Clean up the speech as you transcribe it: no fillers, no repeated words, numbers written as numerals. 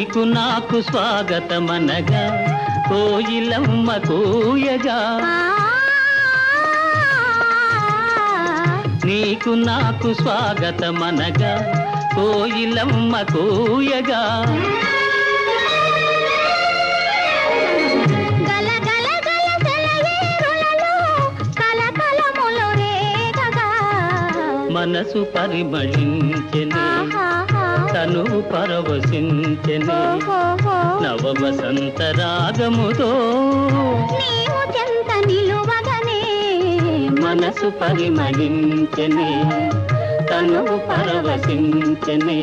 నీకు నాకు స్వాగతమనగా కోయిలమ్మ కూయగా నీకు నాకు స్వాగతమనగా కోయిలమ్మ కూయగా మనసు పరిమళించెనే తను పరవశించెనే నవ వసంత రాగముతో నీవు చెంత నిలువగనే మనసు పరిమళించెనే తను పరవశించెనే